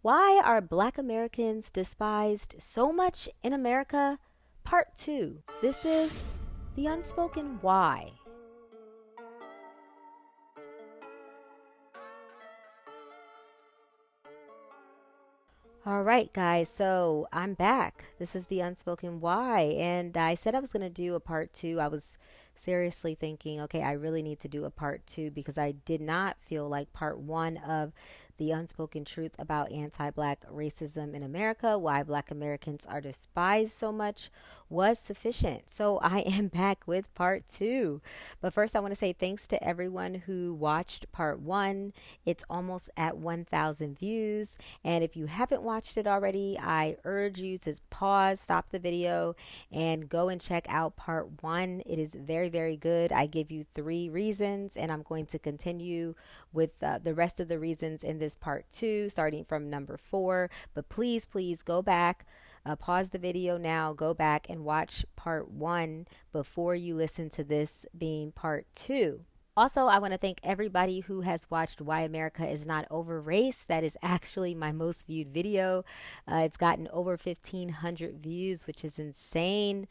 Why are Black Americans despised so much in America? Part 2. This is the unspoken why. All right, guys, so I'm back. This is the unspoken why. And I said I was going to do a part 2. I was seriously thinking, okay, I really need to do a part 2 because I did not feel like part 1 of the unspoken truth about anti Black racism in America, why Black Americans are despised so much, was sufficient. So I am back with part 2. But first, I want to say thanks to everyone who watched part 1. It's almost at 1,000 views. And if you haven't watched it already, I urge you to pause, stop the video, and go and check out part 1. It is very, very good. I give you 3 reasons, and I'm going to continue with the rest of the reasons in this part 2, starting from number 4. But please, please go back. Pause the video now, go back and watch part 1 before you listen to this being part 2. Also, I want to thank everybody who has watched Why America is Not Over Race. That is actually my most viewed video. It's gotten over 1,500 views, which is insane.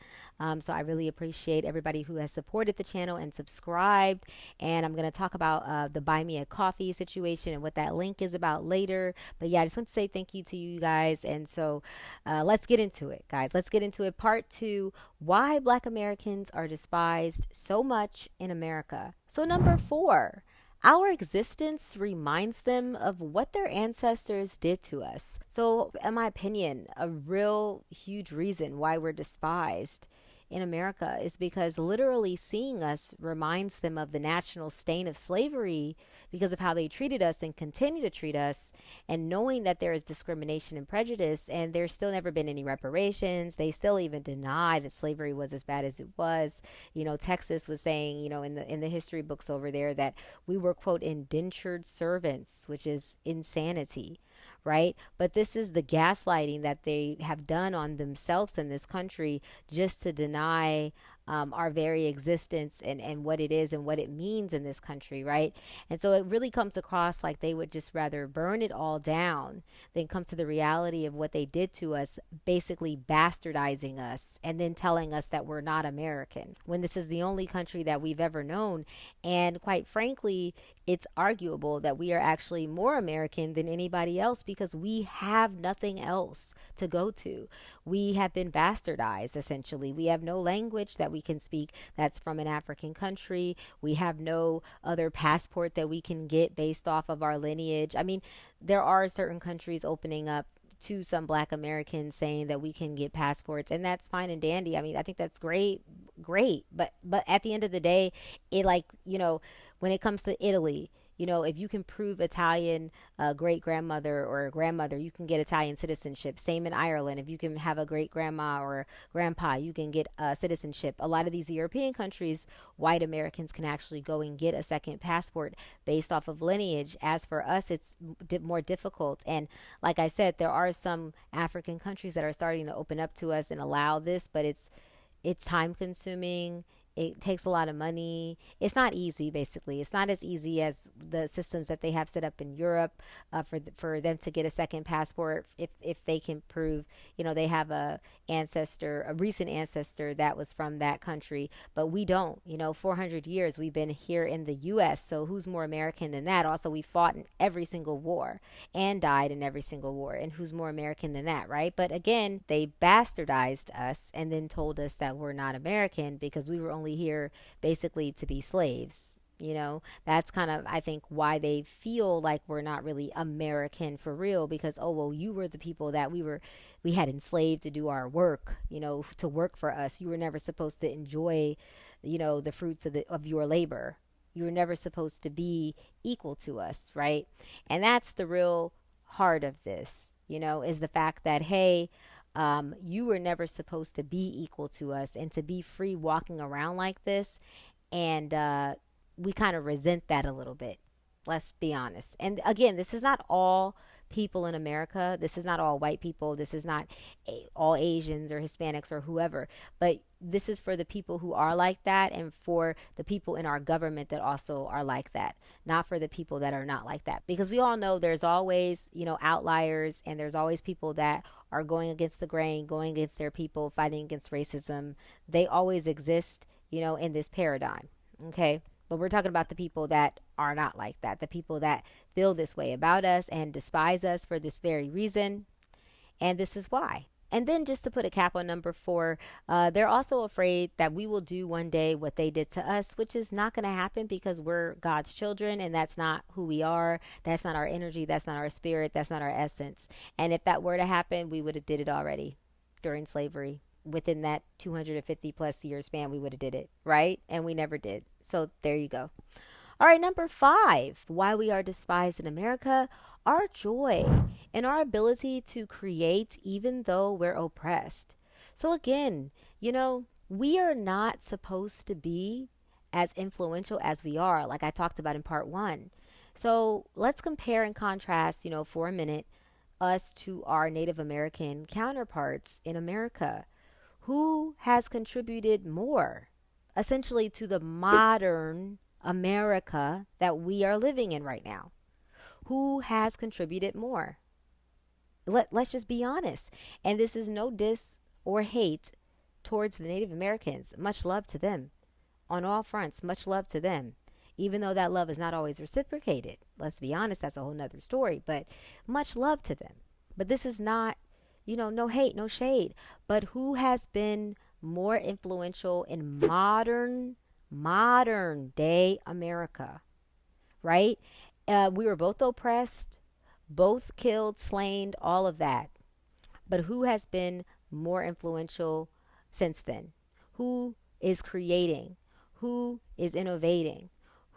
So I really appreciate everybody who has supported the channel and subscribed. And I'm going to talk about the Buy Me a Coffee situation and what that link is about later. But yeah, I just want to say thank you to you guys. And so let's get into it, guys. Let's get into it. Part 2, why Black Americans are despised so much in America. So, number 4, our existence reminds them of what their ancestors did to us. So, in my opinion, a real huge reason why we're despised in America is because literally seeing us reminds them of the national stain of slavery because of how they treated us and continue to treat us, and knowing that there is discrimination and prejudice, and there's still never been any reparations. They still even deny that slavery was as bad as it was. You know, Texas was saying, you know, in the history books over there that we were, quote, indentured servants, which is insanity, right? But this is the gaslighting that they have done on themselves in this country just to deny our very existence and what it is and what it means in this country, right? And so it really comes across like they would just rather burn it all down than come to the reality of what they did to us, basically bastardizing us and then telling us that we're not American when this is the only country that we've ever known. And quite frankly, it's arguable that we are actually more American than anybody else because we have nothing else to go to. We have been bastardized, essentially. We have no language that we can speak that's from an African country. We have no other passport that we can get based off of our lineage. I mean, there are certain countries opening up to some Black Americans saying that we can get passports, and that's fine and dandy. I mean, I think that's great, but at the end of the day, it, like, you know, when it comes to Italy, you know, if you can prove Italian great grandmother or grandmother, you can get Italian citizenship. Same in Ireland. If you can have a great grandma or grandpa, you can get citizenship. A lot of these European countries, white Americans can actually go and get a second passport based off of lineage. As for us, it's more difficult. And like I said, there are some African countries that are starting to open up to us and allow this, but it's time consuming. It takes a lot of money. It's not easy, basically. It's not as easy as the systems that they have set up in Europe for them to get a second passport if they can prove, you know, they have a recent ancestor that was from that country, but we don't. You know, 400 years we've been here in the U.S., so who's more American than that? Also, we fought in every single war and died in every single war, and who's more American than that, right? But again, they bastardized us and then told us that we're not American because we were only here basically to be slaves. You know, that's kind of, I think, why they feel like we're not really American for real, because, oh, well, you were the people that we had enslaved to do our work, you know, to work for us. You were never supposed to enjoy, you know, the fruits of your labor. You were never supposed to be equal to us, right? And that's the real heart of this, you know, is the fact that, hey, you were never supposed to be equal to us and to be free walking around like this. And we kind of resent that a little bit. Let's be honest. And again, this is not all people in America. This is not all white people. This is not all Asians or Hispanics or whoever. But this is for the people who are like that, and for the people in our government that also are like that, not for the people that are not like that. Because we all know there's always, outliers, and there's always people that are going against the grain, going against their people, fighting against racism. They always exist, in this paradigm. Okay. But we're talking about the people that are not like that, the people that feel this way about us and despise us for this very reason. And this is why. And then, just to put a cap on number four, they're also afraid that we will do one day what they did to us, which is not going to happen because we're God's children, and that's not who we are. That's not our energy. That's not our spirit. That's not our essence. And if that were to happen, we would have did it already during slavery. Within that 250 plus year span, we would have did it, right? And we never did. So there you go. All right, number five, why we are despised in America, our joy and our ability to create even though we're oppressed. So again, we are not supposed to be as influential as we are, like I talked about in part one. So let's compare and contrast, for a minute, us to our Native American counterparts in America. Who has contributed more, essentially, to the modern America that we are living in right now? Who has contributed more? Let's just be honest. And this is no diss or hate towards the Native Americans. Much love to them on all fronts. Much love to them. Even though that love is not always reciprocated. Let's be honest, that's a whole nother story. But much love to them. But this is not, no hate, no shade. But who has been more influential in modern day America, right? We were both oppressed, both killed, slain, all of that. But who has been more influential since then? Who is creating? Who is innovating?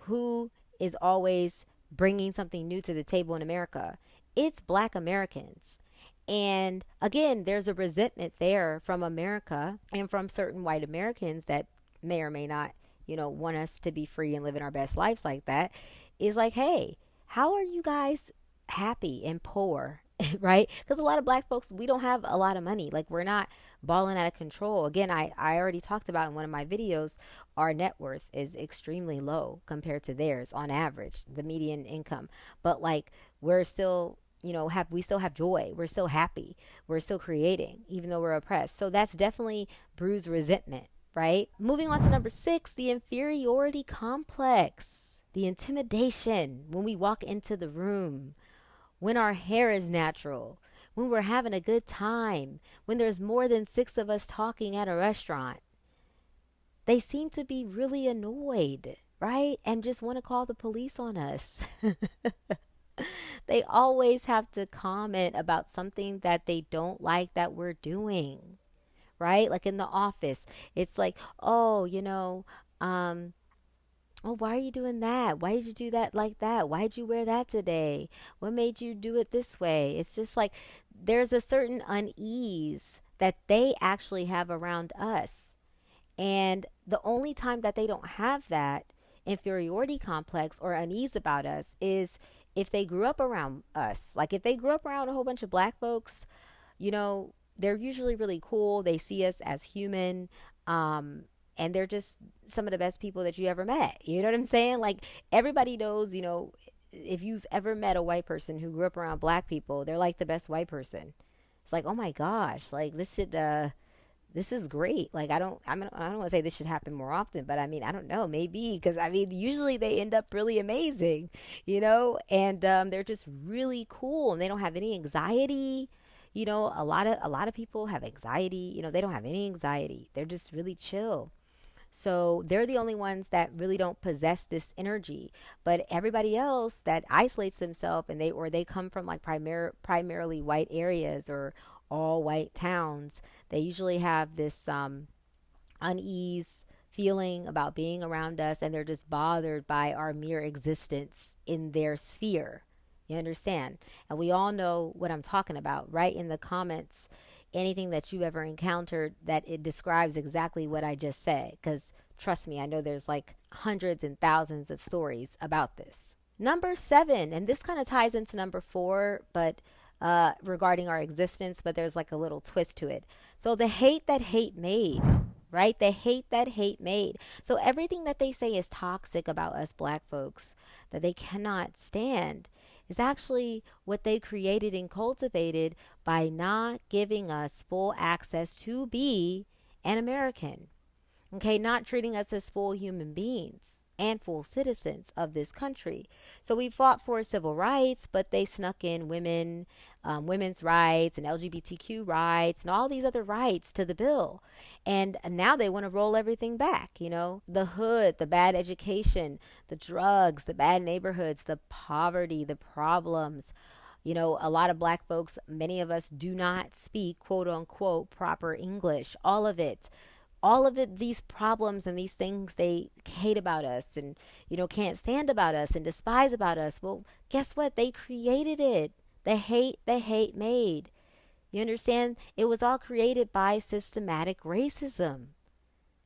Who is always bringing something new to the table in America? It's Black Americans. And again, there's a resentment there from America and from certain white Americans that may or may not, want us to be free and living our best lives like that. Is like, hey, how are you guys happy and poor? Right? Because a lot of Black folks, we don't have a lot of money. Like, we're not balling out of control. Again, I already talked about in one of my videos, our net worth is extremely low compared to theirs on average, the median income. But like, we're still, we still have joy. We're still happy. We're still creating, even though we're oppressed. So that's definitely bruised resentment, right? Moving on to number six, the inferiority complex, the intimidation when we walk into the room, when our hair is natural, when we're having a good time, when there's more than six of us talking at a restaurant. They seem to be really annoyed, right? And just want to call the police on us. They always have to comment about something that they don't like that we're doing, right? Like in the office, it's like, oh, oh, why are you doing that? Why did you do that like that? Why did you wear that today? What made you do it this way? It's just like there's a certain unease that they actually have around us. And the only time that they don't have that inferiority complex or unease about us is if they grew up around us. Like if they grew up around a whole bunch of Black folks, they're usually really cool. They see us as human. And they're just some of the best people that you ever met. You know what I'm saying? Like everybody knows, if you've ever met a white person who grew up around Black people, they're like the best white person. It's like, oh my gosh, like this is great. Like I don't want to say this should happen more often, but I mean, I don't know, maybe because I mean, usually they end up really amazing, and they're just really cool and they don't have any anxiety. A lot of people have anxiety. They don't have any anxiety. They're just really chill. So they're the only ones that really don't possess this energy. But everybody else that isolates themselves and they come from like primarily white areas or all white towns, they usually have this unease feeling about being around us, and they're just bothered by our mere existence in their sphere. You understand? And we all know what I'm talking about. Write in the comments anything that you ever encountered that it describes exactly what I just said. Because trust me, I know there's like hundreds and thousands of stories about this. Number seven, and this kind of ties into number four, but regarding our existence, but there's like a little twist to it. So the hate that hate made, right? The hate that hate made. So everything that they say is toxic about us black folks that they cannot stand is actually what they created and cultivated by not giving us full access to be an American. Okay, not treating us as full human beings and full citizens of this country. So we fought for civil rights, but they snuck in women's rights and LGBTQ rights and all these other rights to the bill. And now they want to roll everything back, the hood, the bad education, the drugs, the bad neighborhoods, the poverty, the problems. A lot of black folks, many of us do not speak quote unquote proper English, all of it, these problems and these things they hate about us and can't stand about us and despise about us. Well, guess what? They created it. The hate made. You understand? It was all created by systematic racism.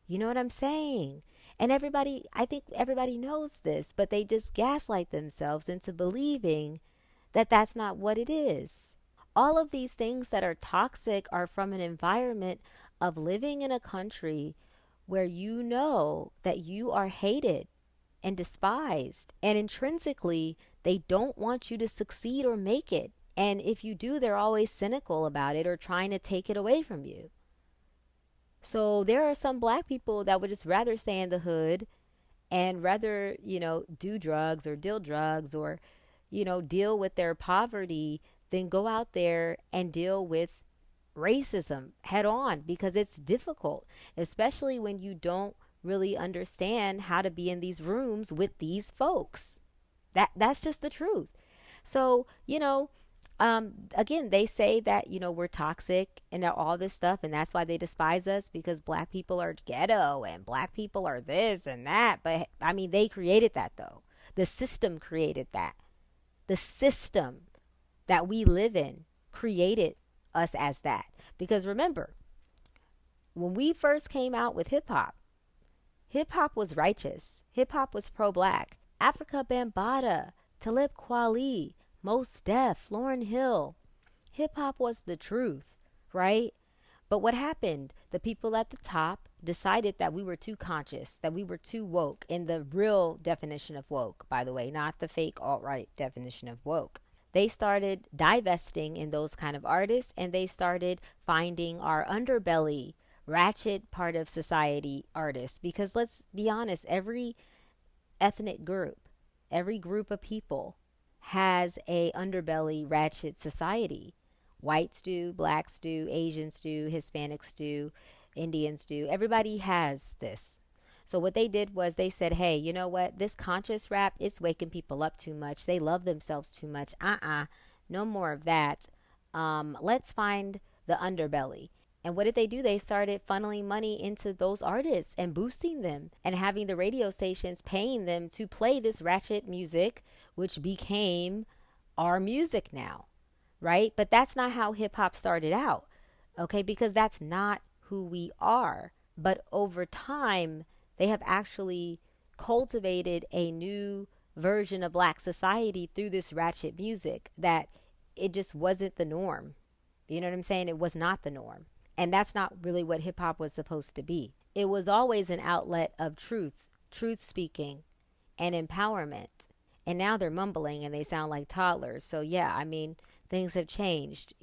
You know what I'm saying? And I think everybody knows this, but they just gaslight themselves into believing that that's not what it is. All of these things that are toxic are from an environment of living in a country where you know that you are hated and despised, and intrinsically, they don't want you to succeed or make it. And if you do, they're always cynical about it or trying to take it away from you. So there are some black people that would just rather stay in the hood and rather, do drugs or deal drugs or, deal with their poverty than go out there and deal with racism head on because it's difficult, especially when you don't really understand how to be in these rooms with these folks. That's just the truth. So, again, they say that, we're toxic and all this stuff, and that's why they despise us because black people are ghetto and black people are this and that. But I mean, they created that though. The system created that. The system that we live in created us as that. Because remember, when we first came out with hip hop was righteous. Hip hop was pro black. Africa Bambaataa, Talib Kweli, Mos Def, Lauryn Hill. Hip hop was the truth, right? But what happened? The people at the top decided that we were too conscious, that we were too woke, in the real definition of woke, by the way, not the fake alt-right definition of woke. They started divesting in those kind of artists and they started finding our underbelly, ratchet part of society artists. Because let's be honest, every ethnic group, every group of people has a underbelly, ratchet society. Whites do, blacks do, Asians do, Hispanics do, Indians do. Everybody has this. So what they did was they said, hey, you know what? This conscious rap, it's waking people up too much. They love themselves too much. No more of that. Let's find the underbelly. And what did they do? They started funneling money into those artists and boosting them and having the radio stations paying them to play this ratchet music, which became our music now, right? But that's not how hip hop started out, okay? Because that's not who we are. But over time, they have actually cultivated a new version of black society through this ratchet music that it just wasn't the norm. You know what I'm saying? It was not the norm. And that's not really what hip hop was supposed to be. It was always an outlet of truth speaking, and empowerment. And now they're mumbling and they sound like toddlers. So, yeah, I mean, things have changed.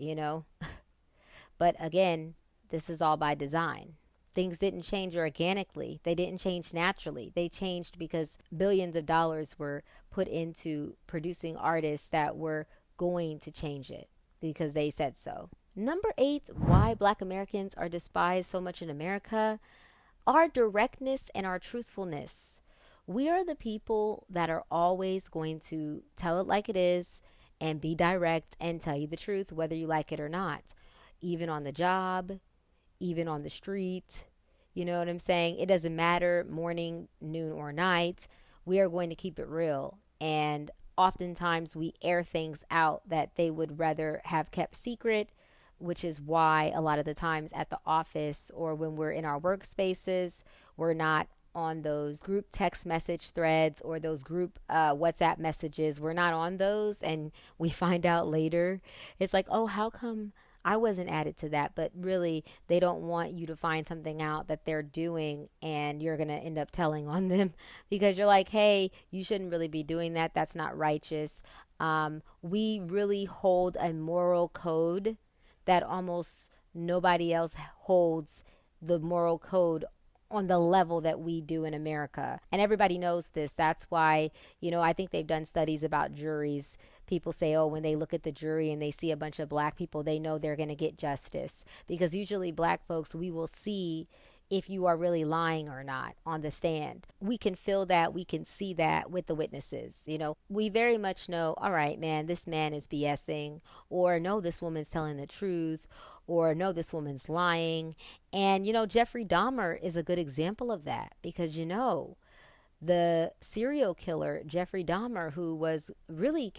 But again, this is all by design. Things didn't change organically. They didn't change naturally. They changed because billions of dollars were put into producing artists that were going to change it because they said so. Number 8, why Black Americans are despised so much in America: our directness and our truthfulness. We are the people that are always going to tell it like it is and be direct and tell you the truth, whether you like it or not, even on the job, even on the street. You know what I'm saying? It doesn't matter, morning, noon, or night. We are going to keep it real. And oftentimes we air things out that they would rather have kept secret, which is why a lot of the times at the office or when we're in our workspaces, we're not on those group text message threads or those group WhatsApp messages. We're not on those, and we find out later. It's like, oh, how come I wasn't added to that? But really, they don't want you to find something out that they're doing, and you're going to end up telling on them because you're like, hey, you shouldn't really be doing that. That's not righteous. We really hold a moral code that almost nobody else holds the moral code on the level that we do in America. And everybody knows this. That's why, I think they've done studies about juries. People say, oh, when they look at the jury and they see a bunch of black people, they know they're going to get justice. Because usually black folks, we will see if you are really lying or not on the stand. We can feel that, we can see that with the witnesses. We very much know, all right, man, this man is BSing, or no, this woman's telling the truth, or no, this woman's lying. And, Jeffrey Dahmer is a good example of that because, the serial killer, Jeffrey Dahmer, who was really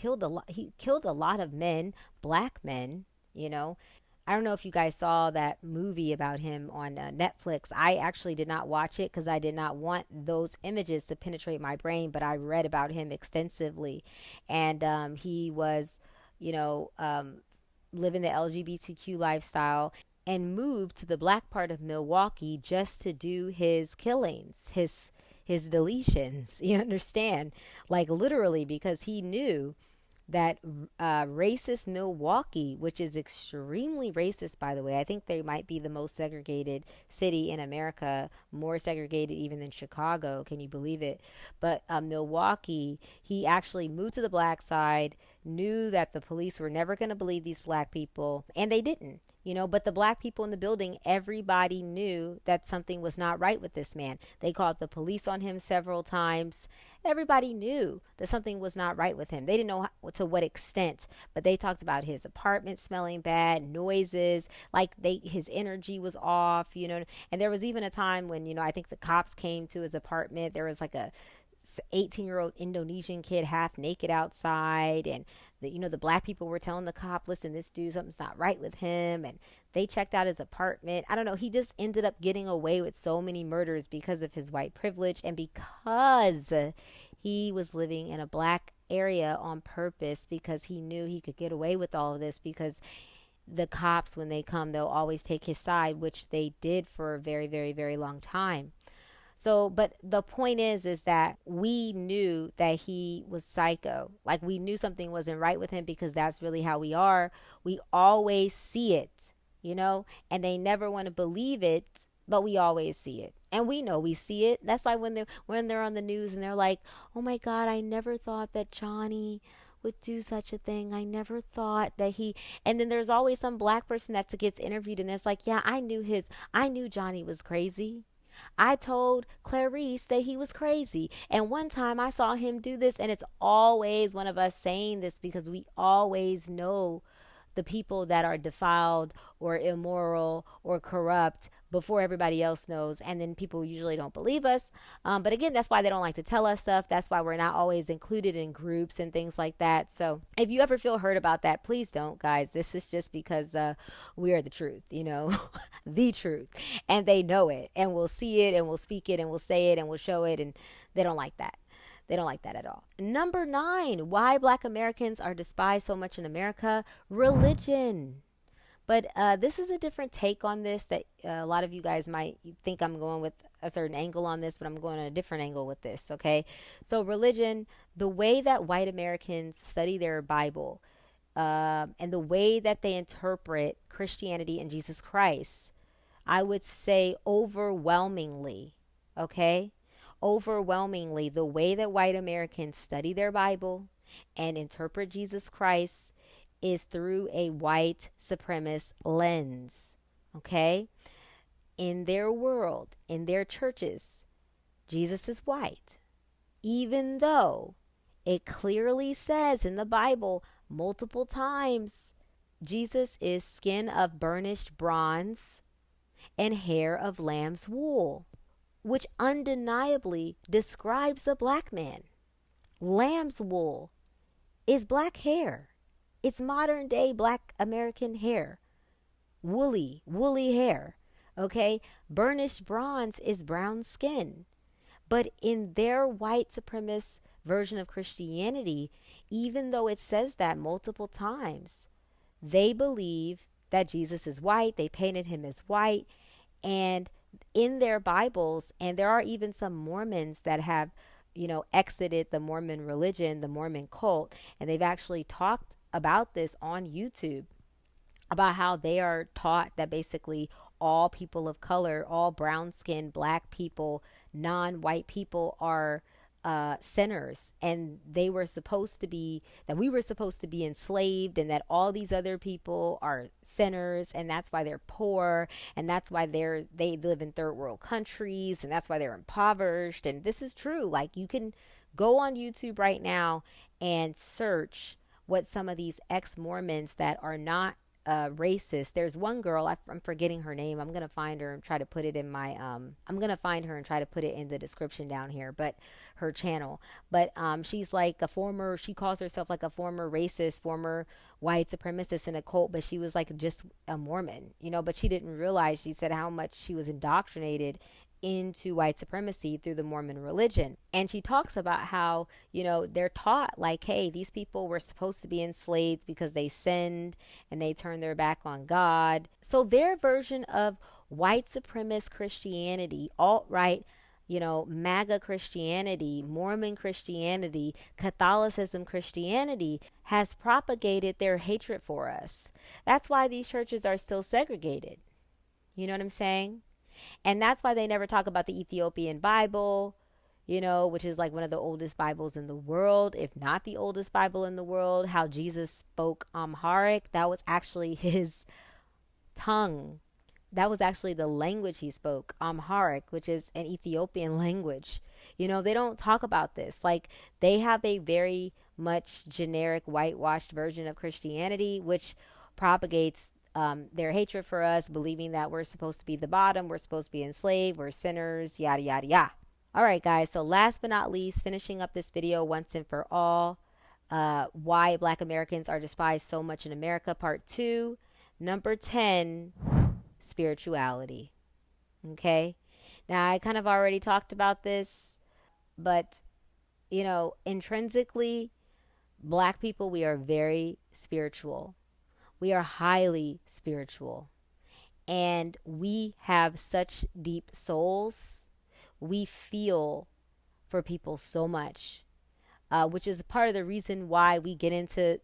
he killed a lot of men, black men, you know. I don't know if you guys saw that movie about him on Netflix. I actually did not watch it because I did not want those images to penetrate my brain, but I read about him extensively. And he was, you know, um, living the LGBTQ lifestyle and moved to the black part of Milwaukee just to do his killings, his deletions. You understand? Like literally, because he knew that racist Milwaukee, which is extremely racist, by the way. I think they might be the most segregated city in America, more segregated even than Chicago. Can you believe it? But Milwaukee, he actually moved to the black side, knew that the police were never going to believe these black people, and they didn't. But the black people in the building, everybody knew that something was not right with this man. They called the police on him several times. Everybody knew that something was not right with him. They didn't know to what extent, but they talked about his apartment smelling bad, noises, like his energy was off. And there was even a time when, I think the cops came to his apartment. There was like a 18-year-old Indonesian kid half naked outside, and the black people were telling the cop, listen, this dude, something's not right with him. And they checked out his apartment. I don't know, he just ended up getting away with so many murders because of his white privilege and because he was living in a black area on purpose, because he knew he could get away with all of this, because the cops, when they come, they'll always take his side, which they did for a very, very, very long time. So, but the point is that we knew that he was psycho. Like, we knew something wasn't right with him because that's really how we are. We always see it, and they never want to believe it, but we always see it. And we know we see it. That's like when they're on the news and they're like, oh my God, I never thought that Johnny would do such a thing. I never thought that he, and then there's always some black person that gets interviewed and it's like, yeah, I knew Johnny was crazy. I told Clarice that he was crazy. And one time I saw him do this, and it's always one of us saying this because we always know the people that are defiled or immoral or corrupt before everybody else knows. And then people usually don't believe us. But again, that's why they don't like to tell us stuff. That's why we're not always included in groups and things like that. So if you ever feel hurt about that, please don't, guys. This is just because we are the truth, the truth. And they know it. And we'll see it and we'll speak it and we'll say it and we'll show it. And they don't like that. They don't like that at all. Number 9, why black Americans are despised so much in America: religion. But this is a different take on this that a lot of you guys might think I'm going with a certain angle on this, but I'm going on a different angle with this, okay? So religion, the way that white Americans study their Bible, and the way that they interpret Christianity and Jesus Christ, I would say overwhelmingly, okay? Overwhelmingly, the way that white Americans study their Bible and interpret Jesus Christ is through a white supremacist lens, okay? In their world, in their churches, Jesus is white, even though it clearly says in the Bible multiple times Jesus is skin of burnished bronze and hair of lamb's wool, which undeniably describes a black man. Lamb's wool is black hair. It's modern day black American hair. Woolly hair. Okay? Burnished bronze is brown skin. But in their white supremacist version of Christianity, even though it says that multiple times, they believe that Jesus is white. They painted him as white. And in their Bibles, and there are even some Mormons that have, exited the Mormon religion, the Mormon cult, and they've actually talked about this on YouTube, about how they are taught that basically all people of color, all brown skinned black people, non white people are sinners, and they were supposed to be, that we were supposed to be enslaved, and that all these other people are sinners, and that's why they're poor, and that's why they live in third world countries, and that's why they're impoverished. And this is true. Like, you can go on YouTube right now and search what some of these ex-Mormons that are not racist. There's one girl, I'm forgetting her name. I'm gonna find her and try to put it in my I'm gonna find her and try to put it in the description down here. But her channel. But she's like a former. She calls herself like a former racist, former white supremacist in a cult. But she was like just a Mormon, But she didn't realize. She said how much she was indoctrinated into white supremacy through the Mormon religion. And she talks about how, they're taught like, hey, these people were supposed to be enslaved because they sinned and they turned their back on God. So their version of white supremacist Christianity, alt-right, MAGA Christianity, Mormon Christianity, Catholicism Christianity, has propagated their hatred for us. That's why these churches are still segregated. You know what I'm saying? And that's why they never talk about the Ethiopian Bible, which is like one of the oldest Bibles in the world, if not the oldest Bible in the world. How Jesus spoke Amharic, that was actually his tongue. That was actually the language he spoke, Amharic, which is an Ethiopian language. They don't talk about this. Like, they have a very much generic, whitewashed version of Christianity, which propagates their hatred for us, believing that we're supposed to be the bottom, we're supposed to be enslaved, we're sinners, yada, yada, yada. All right, guys. So last but not least, finishing up this video once and for all, why Black Americans are despised so much in America, part 2. Number 10, spirituality. Okay. Now, I kind of already talked about this, but, intrinsically, Black people, we are very spiritual. We are highly spiritual, and we have such deep souls. We feel for people so much, which is part of the reason why we get into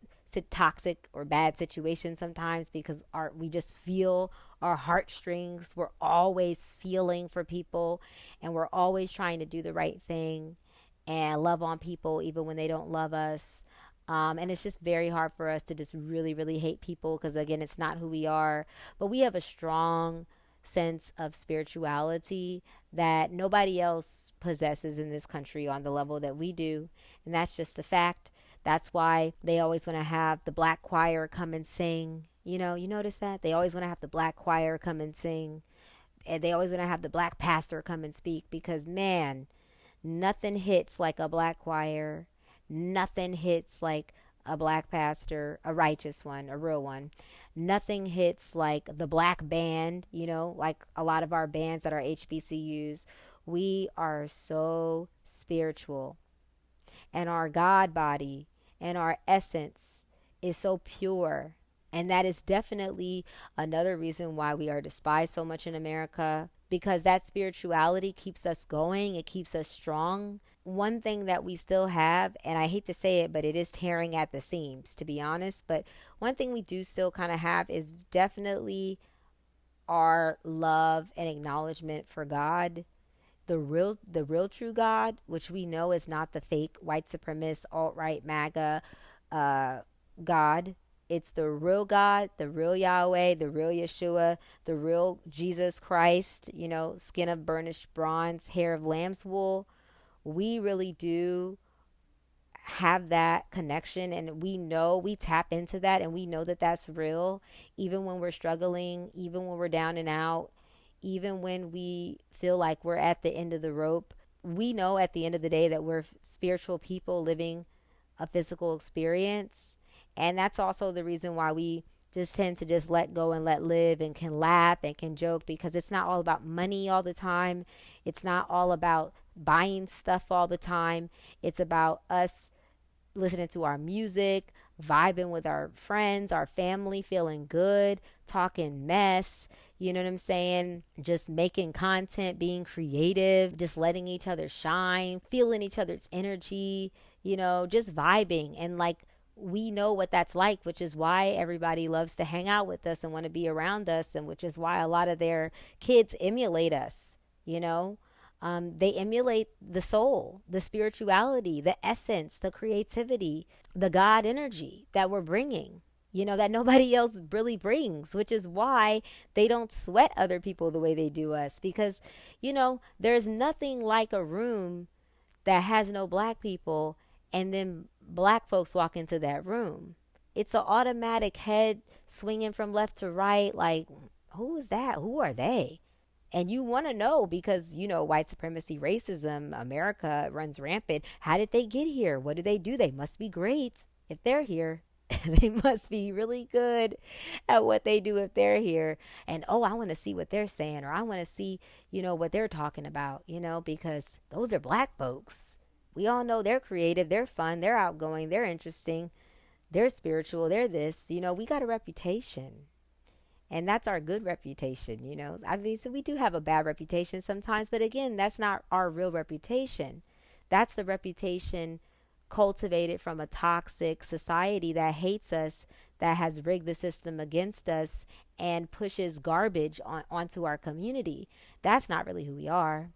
toxic or bad situations sometimes, because we just feel our heartstrings. We're always feeling for people, and we're always trying to do the right thing and love on people even when they don't love us. And it's just very hard for us to just really, really hate people, because, again, it's not who we are. But we have a strong sense of spirituality that nobody else possesses in this country on the level that we do. And that's just a fact. That's why they always want to have the black choir come and sing. You notice that? They always want to have the black choir come and sing. And they always want to have the black pastor come and speak, because, man, nothing hits like a black choir. Nothing hits like a black pastor, a righteous one, a real one. Nothing hits like the black band, like a lot of our bands that are HBCUs. We are so spiritual, and our God body and our essence is so pure. And that is definitely another reason why we are despised so much in America, because that spirituality keeps us going. It keeps us strong. One thing that we still have, and I hate to say it, but it is tearing at the seams, to be honest, but one thing we do still kind of have is definitely our love and acknowledgement for God, the real true God, which we know is not the fake white supremacist alt-right MAGA God. It's the real God, the real Yahweh, the real Yeshua, the real Jesus Christ, skin of burnished bronze, hair of lamb's wool. We really do have that connection, and we tap into that, and we know that that's real, even when we're struggling, even when we're down and out, even when we feel like we're at the end of the rope. We know at the end of the day that we're spiritual people living a physical experience. And that's also the reason why we just tend to just let go and let live, and can laugh and can joke, because it's not all about money all the time. It's not all about buying stuff all the time. It's about us listening to our music, vibing with our friends, our family, feeling good, talking mess. You know what I'm saying? Just making content, being creative, just letting each other shine, feeling each other's energy, just vibing. And like, we know what that's like, which is why everybody loves to hang out with us and want to be around us, and which is why a lot of their kids emulate us, you know? They emulate the soul, the spirituality, the essence, the creativity, the God energy that we're bringing, that nobody else really brings, which is why they don't sweat other people the way they do us. Because, there's nothing like a room that has no black people and then black folks walk into that room. It's an automatic head swinging from left to right. Like, who is that? Who are they? And you want to know because, white supremacy, racism, America runs rampant. How did they get here? What do they do? They must be great if they're here. They must be really good at what they do if they're here. And oh, I want to see what they're saying, or I want to see, what they're talking about, because those are black folks. We all know they're creative, they're fun, they're outgoing, they're interesting, they're spiritual, they're this. We got a reputation. And that's our good reputation. I mean, so we do have a bad reputation sometimes, but again, that's not our real reputation. That's the reputation cultivated from a toxic society that hates us, that has rigged the system against us, and pushes garbage onto our community. That's not really who we are,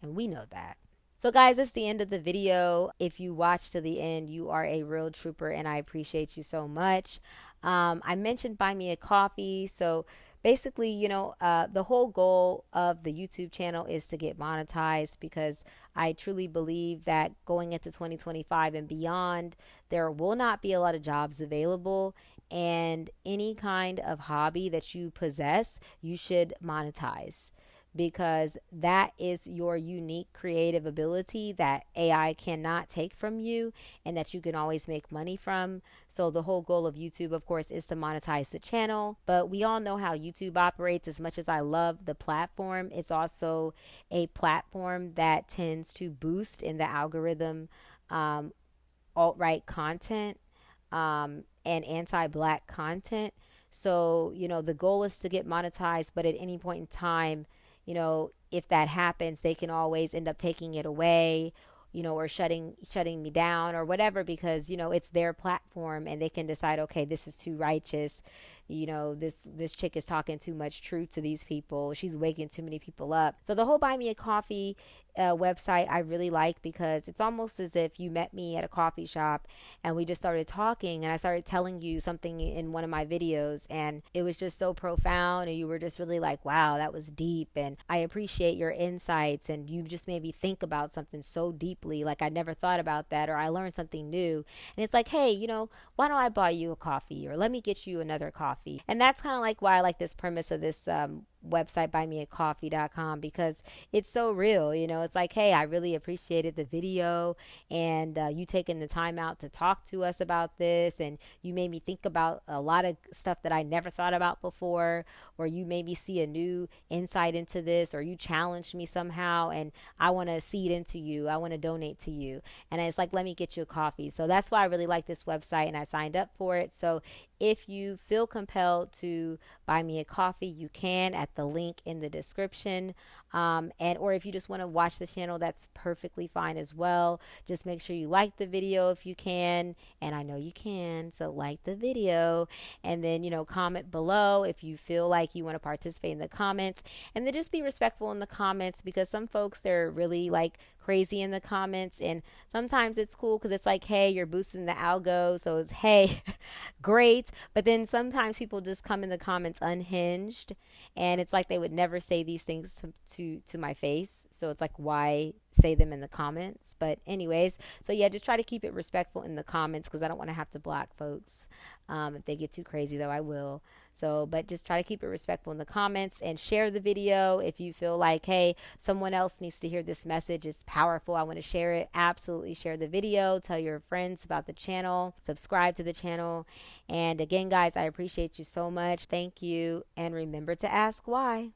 and we know that. So, guys, that's the end of the video. If you watch to the end, you are a real trooper, and I appreciate you so much. I mentioned buy me a coffee. So basically, the whole goal of the YouTube channel is to get monetized, because I truly believe that going into 2025 and beyond, there will not be a lot of jobs available. And any kind of hobby that you possess, you should monetize, because that is your unique creative ability that AI cannot take from you and that you can always make money from. So the whole goal of YouTube, of course, is to monetize the channel. But we all know how YouTube operates. As much as I love the platform, it's also a platform that tends to boost in the algorithm alt-right content and anti-black content. So, the goal is to get monetized, but at any point in time, if that happens, they can always end up taking it away, or shutting me down or whatever, because, it's their platform and they can decide, okay, this is too righteous. This chick is talking too much truth to these people. She's waking too many people up. So the whole buy me a coffee website I really like, because it's almost as if you met me at a coffee shop and we just started talking, and I started telling you something in one of my videos, and it was just so profound, and you were just really like, wow, that was deep, and I appreciate your insights, and you just made me think about something so deeply, like I never thought about that, or I learned something new. And it's like, hey, why don't I buy you a coffee, or let me get you another coffee. And that's kind of like why I like this premise of this website, buymeacoffee.com, because it's so real. It's like, hey, I really appreciated the video, and you taking the time out to talk to us about this, and you made me think about a lot of stuff that I never thought about before, or you made me see a new insight into this, or you challenged me somehow, and I want to seed into you, I want to donate to you. And it's like, let me get you a coffee. So that's why I really like this website, and I signed up for it. So if you feel compelled to buy me a coffee, you can at the link in the description. Or if you just want to watch the channel, that's perfectly fine as well. Just make sure you like the video if you can, and I know you can, so like the video, and then comment below if you feel like you want to participate in the comments, and then just be respectful in the comments, because some folks, they're really like crazy in the comments, and sometimes it's cool because it's like, hey, you're boosting the algo, so it's, hey, great. But then sometimes people just come in the comments unhinged, and it's like they would never say these things to my face. So it's like, why say them in the comments? But anyways, so yeah, just try to keep it respectful in the comments, because I don't want to have to block folks. If they get too crazy, though, I will. So, but just try to keep it respectful in the comments, and share the video if you feel like, hey, someone else needs to hear this message. It's powerful. I want to share it. Absolutely share the video. Tell your friends about the channel. Subscribe to the channel. And again, guys, I appreciate you so much. Thank you. And remember to ask why.